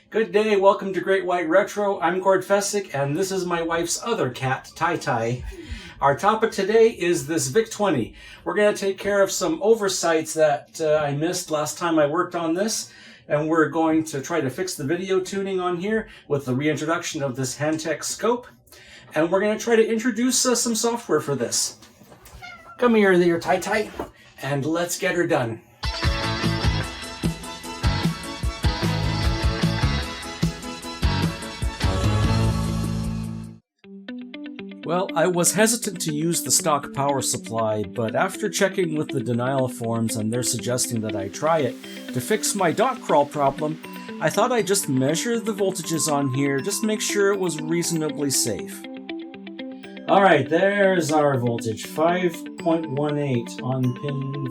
Good day, welcome to Great White Retro. I'm Gord Fessick, and this is my wife's other cat, Tai. Our topic today is this VIC-20. We're going to take care of some oversights that I missed last time I worked on this, and we're going to try to fix the video tuning on here with the reintroduction of this Handtech scope, and we're going to try to introduce some software for this. Come here there, Tai, and let's get her done. Well, I was hesitant to use the stock power supply, but after checking with the denial forms and they're suggesting that I try it to fix my dot crawl problem, I thought I'd just measure the voltages on here, just make sure it was reasonably safe. Alright, there's our voltage, 5.18 on pin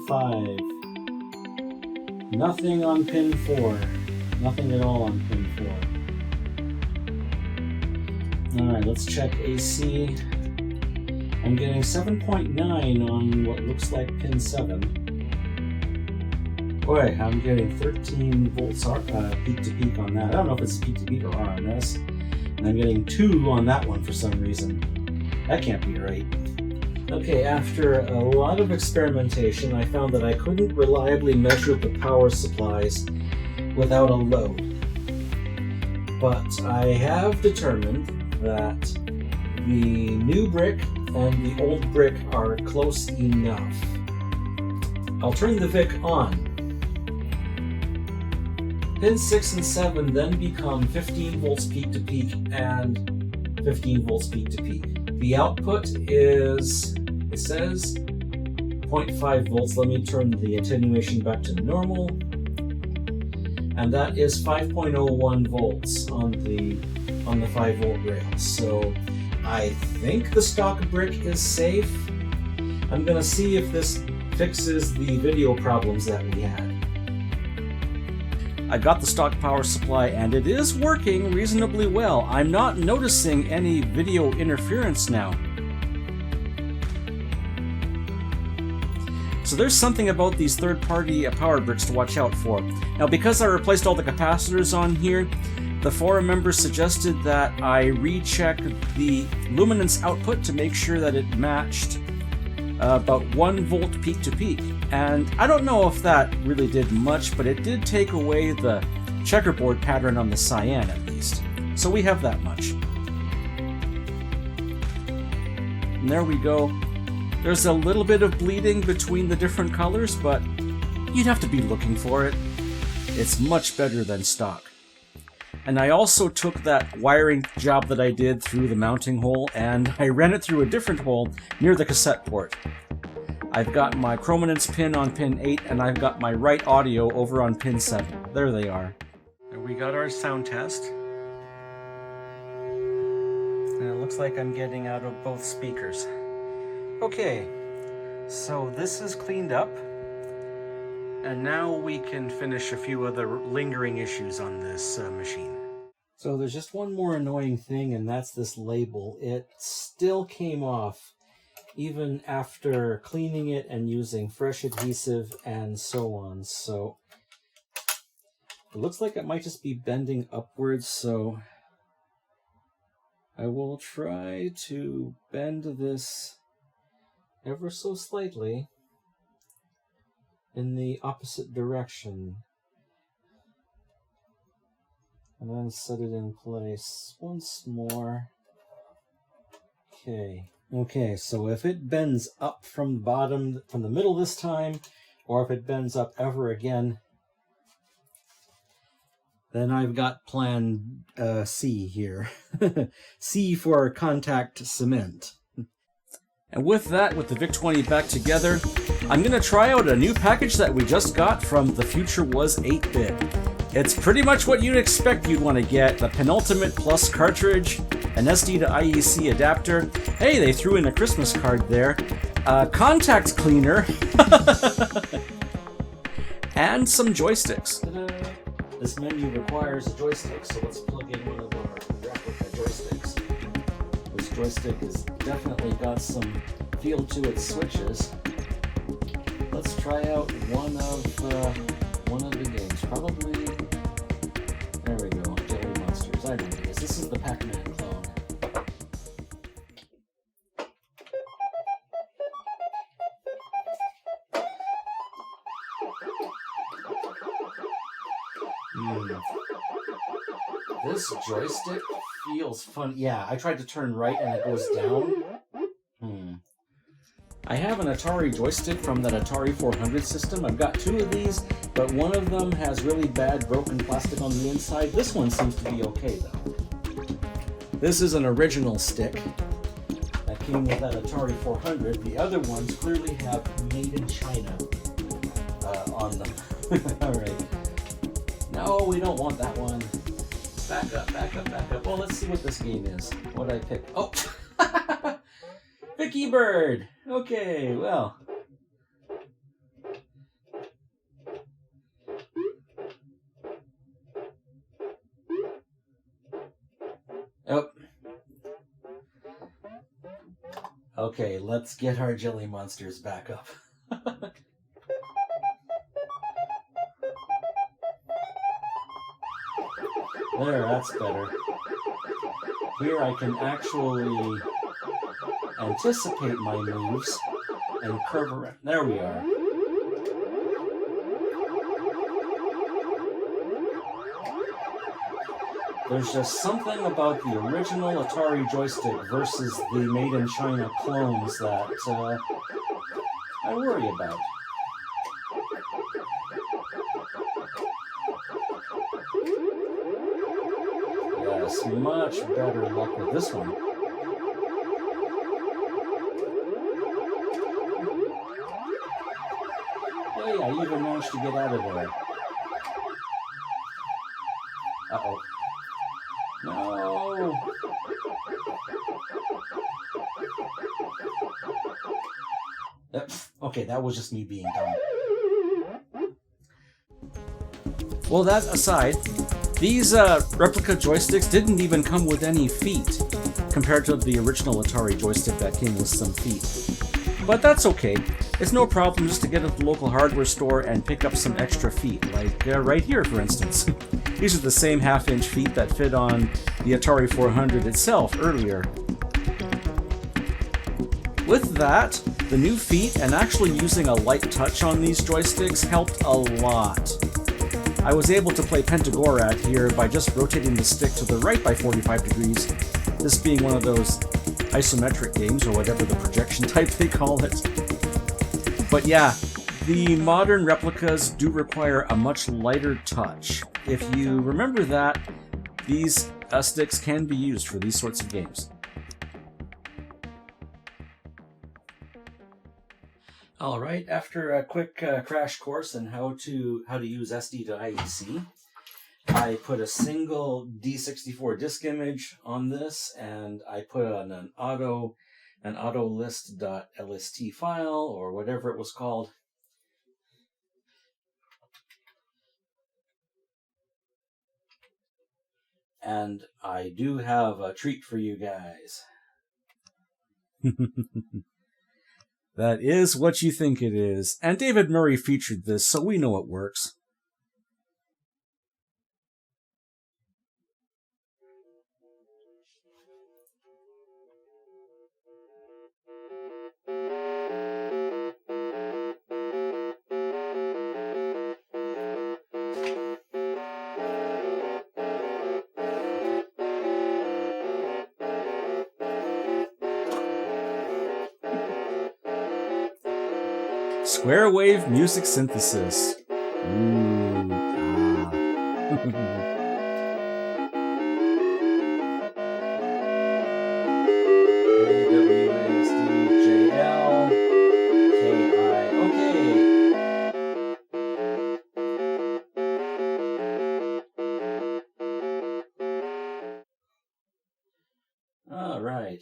5. Nothing on pin 4. Nothing at all on pin 4. Alright, let's check AC. I'm getting 7.9 on what looks like pin 7. Boy, I'm getting 13 volts peak to peak on that. I don't know if it's peak to peak or RMS. And I'm getting 2 on that one for some reason. That can't be right. Okay, after a lot of experimentation, I found that I couldn't reliably measure the power supplies without a load. But I have determined that the new brick and the old brick are close enough. I'll turn the VIC on. Pins 6 and 7 then become 15 volts peak to peak and 15 volts peak to peak. The output is, it says, 0.5 volts. Let me turn the attenuation back to normal. And that is 5.01 volts on the 5 volt rail. So I think the stock brick is safe. I'm going to see if this fixes the video problems that we had. I got the stock power supply and it is working reasonably well. I'm not noticing any video interference now. So there's something about these third-party power bricks to watch out for. Now, because I replaced all the capacitors on here, the forum members suggested that I recheck the luminance output to make sure that it matched about 1 volt peak to peak. And I don't know if that really did much, but it did take away the checkerboard pattern on the cyan at least. So we have that much. And there we go. There's a little bit of bleeding between the different colors, but you'd have to be looking for it. It's much better than stock. And I also took that wiring job that I did through the mounting hole and I ran it through a different hole near the cassette port. I've got my chrominance pin on pin 8 and I've got my right audio over on pin 7. There they are. And we got our sound test. And it looks like I'm getting out of both speakers. Okay, so this is cleaned up. And now we can finish a few other lingering issues on this machine. So there's just one more annoying thing, and that's this label. It still came off, even after cleaning it and using fresh adhesive and so on. So it looks like it might just be bending upwards, so I will try to bend this ever so slightly in the opposite direction. And then set it in place once more. Okay, so if it bends up from the bottom, from the middle this time, or if it bends up ever again, then I've got plan C here. C for contact cement. And with that, with the VIC-20 back together, I'm going to try out a new package that we just got from The Future Was 8-Bit. It's pretty much what you'd expect you'd want to get: the Penultimate Plus cartridge, an SD to IEC adapter. Hey, they threw in a Christmas card there. Contact cleaner. And some joysticks. Ta-da. This menu requires a joystick, so let's plug in one of our replica joysticks. This joystick has definitely got some feel to its switches. Let's try out one of the games. Probably, there we go. Pac-Man clone. This joystick feels fun. Yeah, I tried to turn right and it goes down. I have an Atari joystick from that Atari 400 system. I've got two of these, but one of them has really bad broken plastic on the inside. This one seems to be okay, though. This is an original stick that came with that Atari 400. The other ones clearly have made in China on them. All right. No, we don't want that one. Back up, back up, back up. Well, let's see what this game is. What did I pick? Oh! VIC Bird! Okay, well. Oh. Okay, let's get our jelly monsters back up. There, that's better. Here I can actually anticipate my moves and curve around. There we are. There's just something about the original Atari joystick versus the made in China clones that I worry about. Yes, much better luck with this one. Hey, I even managed to get out of there. Uh-oh. No! Okay, that was just me being dumb. Well, that aside, these replica joysticks didn't even come with any feet, compared to the original Atari joystick that came with some feet. But that's okay. It's no problem just to get at the local hardware store and pick up some extra feet, like right here, for instance. These are the same half-inch feet that fit on the Atari 400 itself earlier. With that, the new feet and actually using a light touch on these joysticks helped a lot. I was able to play Pentagorat here by just rotating the stick to the right by 45 degrees, this being one of those isometric games, or whatever the projection type they call it. But yeah, the modern replicas do require a much lighter touch. If you remember that, these sticks can be used for these sorts of games. All right, after a quick crash course on how to use SD to IEC, I put a single D64 disk image on this, and I put on an autolist.lst file, or whatever it was called. And I do have a treat for you guys. That is what you think it is. And David Murray featured this, so we know it works. Square wave music synthesis. Ooh, ah. AWASDJL KI. Okay. All right.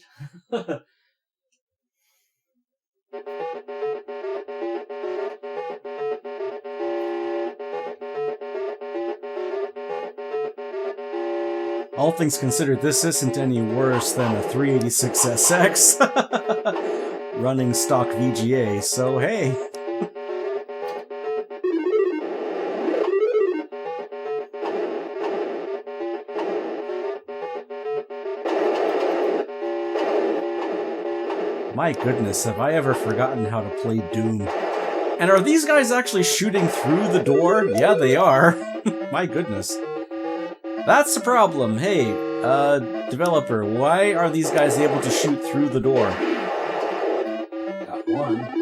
All things considered, this isn't any worse than a 386SX running stock VGA, so hey. My goodness, have I ever forgotten how to play Doom? And are these guys actually shooting through the door? Yeah, they are. My goodness. That's the problem. Hey, developer, why are these guys able to shoot through the door? Got one.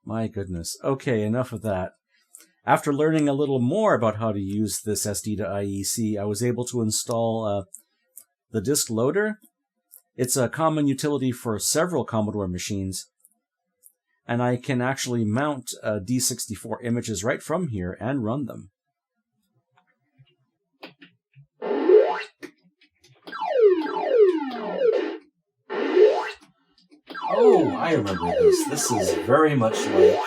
My goodness. Okay, enough of that. After learning a little more about how to use this SD to IEC, I was able to install the disk loader. It's a common utility for several Commodore machines, and I can actually mount D64 images right from here and run them. Oh, I remember this. This is very much like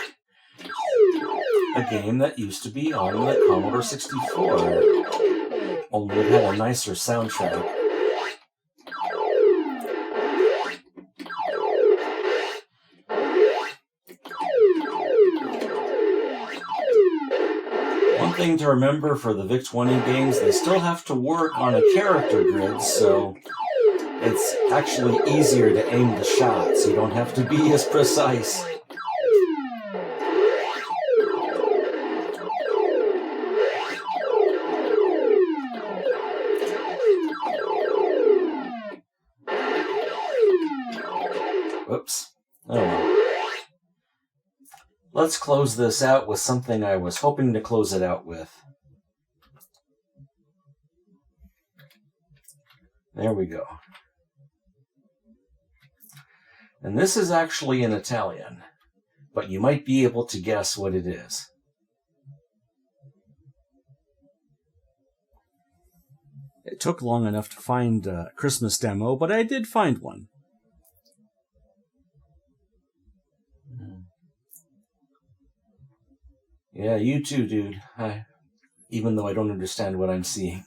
a game that used to be on the Commodore 64, only it had a nicer soundtrack. One thing to remember for the VIC-20 games, they still have to work on a character grid, so it's actually easier to aim the shots. You don't have to be as precise. Whoops. Oh well. Let's close this out with something I was hoping to close it out with. There we go. And this is actually in Italian, but you might be able to guess what it is. It took long enough to find a Christmas demo, but I did find one. Yeah, you too, dude. Even though I don't understand what I'm seeing.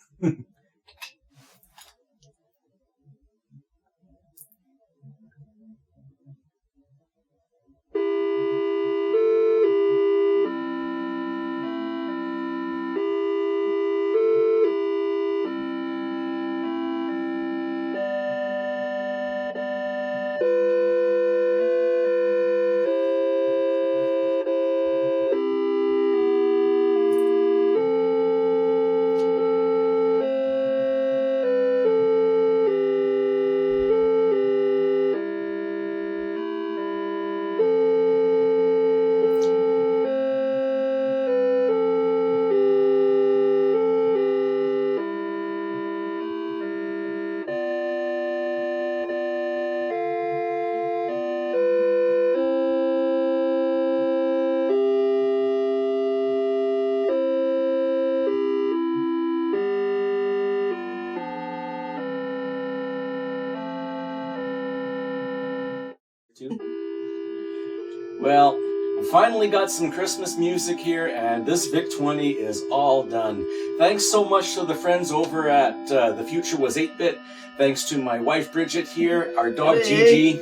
Well, I finally got some Christmas music here, and this VIC-20 is all done. Thanks so much to the friends over at The Future Was 8-Bit. Thanks to my wife Bridget here, our dog Gigi.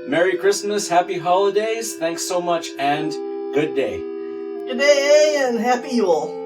Merry Christmas, Happy Holidays. Thanks so much, and good day. Good day, and Happy Yule.